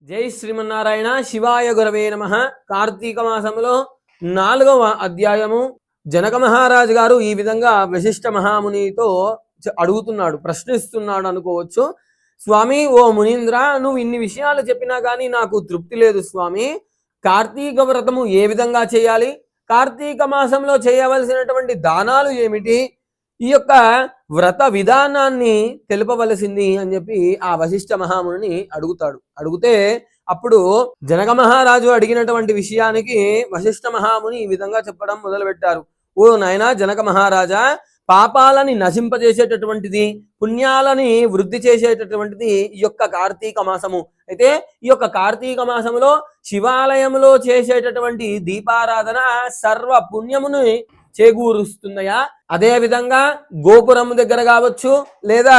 జై శ్రీమన్నారాయణ. శివాయ గురవే నమః. కార్తీక మాసంలో 4వ అధ్యాయము. జనక మహారాజు గారు ఈ విధంగా వశిష్ఠ మహామునితో అడుగుతున్నాడు, ప్రశ్నిస్తున్నాడు అనుకోవచ్చు. స్వామి, ఓ మునీంద్ర, నువ్వు ఇన్ని విషయాలు చెప్పినా కానీ నాకు తృప్తి లేదు స్వామి. కార్తీక వ్రతము ఏ విధంగా చేయాలి, కార్తీక మాసంలో చేయవలసినటువంటి దానాలు ఏమిటి, ఈ యొక్క వ్రత విధానాన్ని తెలుపవలసింది అని చెప్పి ఆ వశిష్ఠ మహాముని అడుగుతాడు. అడిగితే అప్పుడు జనక మహారాజు అడిగినటువంటి విషయానికి వశిష్ఠ మహాముని ఈ విధంగా చెప్పడం మొదలుపెట్టారు. ఓ నాయనా జనక మహారాజా, పాపాలని నశింపజేసేటటువంటిది, పుణ్యాలని వృద్ధి చేసేటటువంటిది ఈ యొక్క కార్తీక మాసము. అయితే ఈ యొక్క కార్తీక మాసంలో శివాలయంలో చేసేటటువంటి దీపారాధన సర్వ పుణ్యముని చేకూరుస్తుందయా. అదే విధంగా గోపురము దగ్గర కావచ్చు, లేదా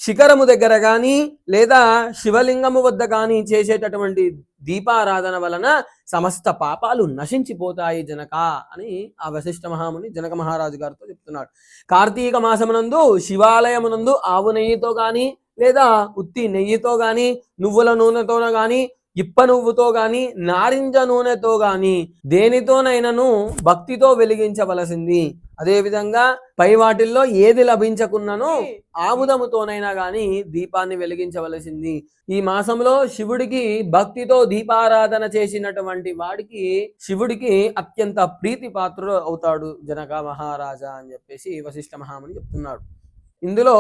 శిఖరము దగ్గర కానీ, లేదా శివలింగము వద్ద కానీ చేసేటటువంటి దీపారాధన వలన సమస్త పాపాలు నశించిపోతాయి జనక అని ఆ వశిష్ఠ మహాముని జనక మహారాజు గారితో చెప్తున్నాడు. కార్తీక మాసమునందు శివాలయమునందు ఆవు నెయ్యితో కానీ, లేదా ఉత్తి నెయ్యితో కానీ, నువ్వుల నూనెతో కానీ, ఇప్ప నువ్వుతో గాని, నారింజ నూనెతో గాని, దేనితోనైనాను భక్తితో వెలిగించవలసింది. అదేవిధంగా పై వాటిల్లో ఏది లభించకున్నానో ఆముదముతోనైనా గాని దీపాన్ని వెలిగించవలసింది. ఈ మాసంలో శివుడికి భక్తితో దీపారాధన చేసినటువంటి వాడికి శివుడికి అత్యంత ప్రీతి పాత్రుడు అవుతాడు జనక మహారాజా అని చెప్పేసి వశిష్ఠ మహాముని చెప్తున్నాడు. ఇందులో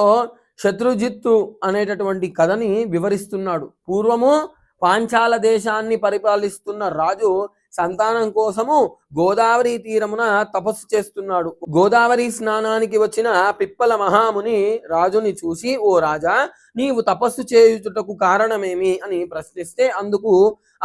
శత్రుజిత్తు అనేటటువంటి కథని వివరిస్తున్నాడు. పూర్వము పాంచాల దేశాన్ని పరిపాలిస్తున్న రాజు సంతానం కోసము గోదావరి తీరమున తపస్సు చేస్తున్నాడు. గోదావరి స్నానానికి వచ్చిన పిప్పల మహాముని రాజుని చూసి, ఓ రాజా, నీవు తపస్సు చేయుటకు కారణమేమి అని ప్రశ్నిస్తే అందుకు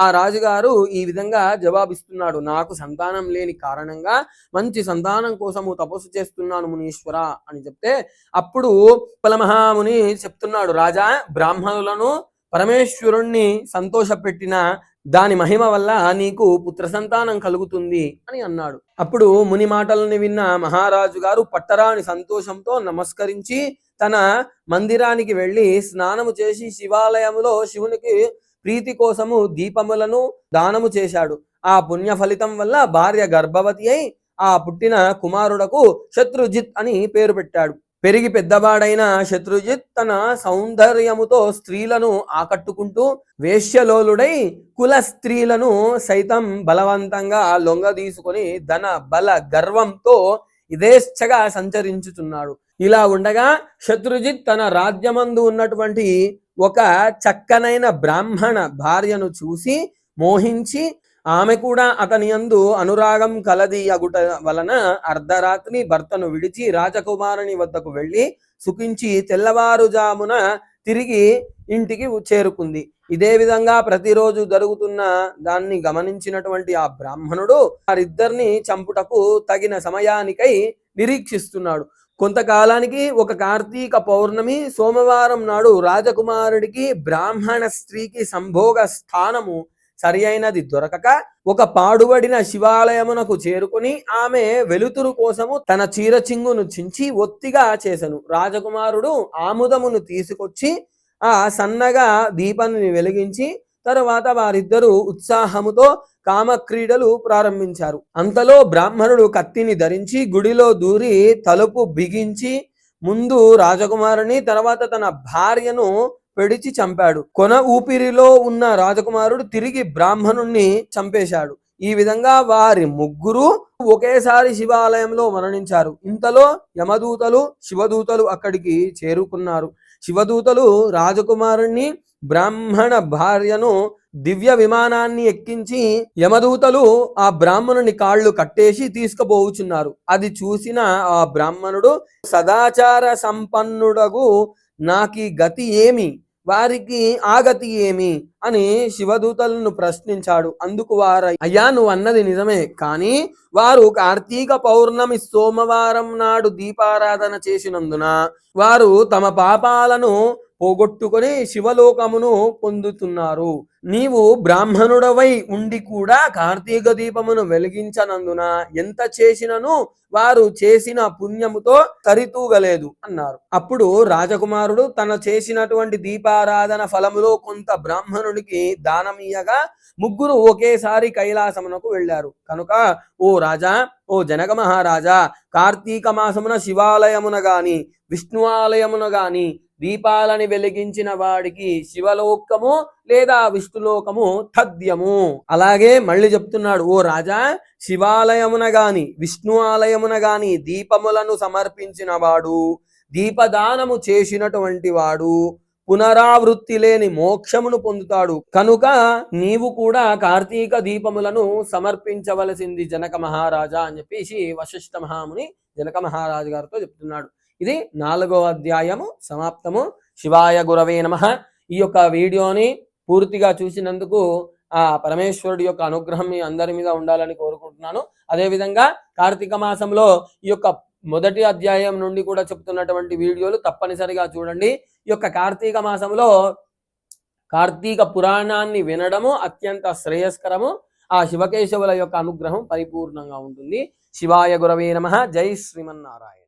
ఆ రాజుగారు ఈ విధంగా జవాబిస్తున్నాడు. నాకు సంతానం లేని కారణంగా మంచి సంతానం కోసము తపస్సు చేస్తున్నాను మునీశ్వర అని చెప్తే అప్పుడు పిప్పల మహాముని చెప్తున్నాడు, రాజా, బ్రాహ్మణులను పరమేశ్వరుణ్ణి సంతోషపెట్టిన దాని మహిమ వల్ల నీకు పుత్ర సంతానం కలుగుతుంది అని అన్నాడు. అప్పుడు ముని మాటలను విన్న మహారాజు గారు పట్టరాని సంతోషంతో నమస్కరించి తన మందిరానికి వెళ్ళి స్నానము చేసి శివాలయములో శివునికి ప్రీతి కోసము దీపములను దానము చేశాడు. ఆ పుణ్య ఫలితం వల్ల భార్య గర్భవతి అయి ఆ పుట్టిన కుమారుడకు శత్రుజిత్ అని పేరు పెట్టాడు. పెరిగి పెద్దవాడైన శత్రుజిత్ తన సౌందర్యముతో స్త్రీలను ఆకట్టుకుంటూ వేశ్యలోలుడై కుల స్త్రీలను సైతం బలవంతంగా లొంగదీసుకొని ధన బల గర్వంతో యథేచ్ఛగా సంచరించుచున్నాడు. ఇలా ఉండగా శత్రుజిత్ తన రాజ్యమందు ఉన్నటువంటి ఒక చక్కనైన బ్రాహ్మణ భార్యను చూసి మోహించి ఆమె కూడా అతని యందు అనురాగం కలది అగుట వలన అర్ధరాత్రి భర్తను విడిచి రాజకుమారుని వద్దకు వెళ్ళి సుఖించి తెల్లవారుజామున తిరిగి ఇంటికి చేరుకుంది. ఇదే విధంగా ప్రతిరోజు జరుగుతున్న దాన్ని గమనించినటువంటి ఆ బ్రాహ్మణుడు వారిద్దరిని చంపుటకు తగిన సమయానికై నిరీక్షిస్తున్నాడు. కొంతకాలానికి ఒక కార్తీక పౌర్ణమి సోమవారం నాడు రాజకుమారుడికి బ్రాహ్మణ స్త్రీకి సంభోగ స్థానము సరి అయినది దొరకక ఒక పాడుబడిన శివాలయమునకు చేరుకుని ఆమె వెలుతురు కోసము తన చీర చింగును చించి ఒత్తిగా చేసెను. రాజకుమారుడు ఆముదమును తీసుకొచ్చి ఆ సన్నగా దీపాన్ని వెలిగించి తరువాత వారిద్దరూ ఉత్సాహముతో కామక్రీడలు ప్రారంభించారు. అంతలో బ్రాహ్మణుడు కత్తిని ధరించి గుడిలో దూరి తలుపు బిగించి ముందు రాజకుమారుని తర్వాత తన భార్యను పెడిచి చంపాడు. కొన ఊపిరిలో ఉన్న రాజకుమారుడు తిరిగి బ్రాహ్మణుణ్ణి చంపేశాడు. ఈ విధంగా వారి ముగ్గురు ఒకేసారి శివాలయంలో మరణించారు. ఇంతలో యమదూతలు శివదూతలు అక్కడికి చేరుకున్నారు. శివదూతలు రాజకుమారుణ్ణి బ్రాహ్మణ భార్యను దివ్య విమానాన్ని ఎక్కించి యమదూతలు ఆ బ్రాహ్మణుని కాళ్ళు కట్టేసి తీసుకుపోవుచున్నారు. అది చూసిన ఆ బ్రాహ్మణుడు, సదాచార సంపన్నుడగు నాకి గతి ఏమి, వారికి ఆ గతి ఏమి అని శివదూతలను ప్రశ్నించాడు. అందుకు వారు, అయ్యా, నువ్వు అన్నది నిజమే, కానీ వారు కార్తీక పౌర్ణమి సోమవారం నాడు దీపారాధన చేసినందున వారు తమ పాపాలను పోగొట్టుకొని శివలోకమును పొందుతున్నారు. నీవు బ్రాహ్మణుడవై ఉండి కూడా కార్తీక దీపమును వెలిగించనందున ఎంత చేసినను వారు చేసిన పుణ్యముతో సరితూగలేదు అన్నారు. అప్పుడు రాజకుమారుడు తన చేసినటువంటి దీపారాధన ఫలములో కొంత బ్రాహ్మణుడికి దానమీయగా ముగ్గురు ఒకేసారి కైలాసమునకు వెళ్ళారు. కనుక ఓ రాజా, ఓ జనక మహారాజా, కార్తీక మాసమున శివాలయమున గాని విష్ణు ఆలయమున గాని దీపాలని వెలిగించిన వాడికి శివలోకము లేదా విష్ణులోకము తథ్యము. అలాగే మళ్ళీ చెప్తున్నాడు, ఓ రాజా, శివాలయమున గాని విష్ణు ఆలయమున గాని దీపములను సమర్పించిన వాడు, దీపదానము చేసినటువంటి వాడు పునరావృత్తి లేని మోక్షమును పొందుతాడు. కనుక నీవు కూడా కార్తీక దీపములను సమర్పించవలసింది జనక మహారాజా అని చెప్పేసి వశిష్ఠ మహాముని జనక మహారాజు గారితో చెప్తున్నాడు. ఇది 4వ అధ్యాయము సమాప్తము. శివాయ గురవే నమః. ఈ యొక్క వీడియోని పూర్తిగా చూసినందుకు ఆ పరమేశ్వరుడి యొక్క అనుగ్రహం మీ అందరి మీద ఉండాలని కోరుకుంటున్నాను. అదేవిధంగా కార్తీక మాసంలో ఈ యొక్క మొదటి అధ్యాయం నుండి కూడా చెప్తున్నటువంటి వీడియోలు తప్పనిసరిగా చూడండి. ఈ యొక్క కార్తీక మాసంలో కార్తీక పురాణాన్ని వినడము అత్యంత శ్రేయస్కరము. ఆ శివకేశవుల యొక్క అనుగ్రహం పరిపూర్ణంగా ఉంటుంది. శివాయ గురవే నమః. జై శ్రీమన్నారాయణ.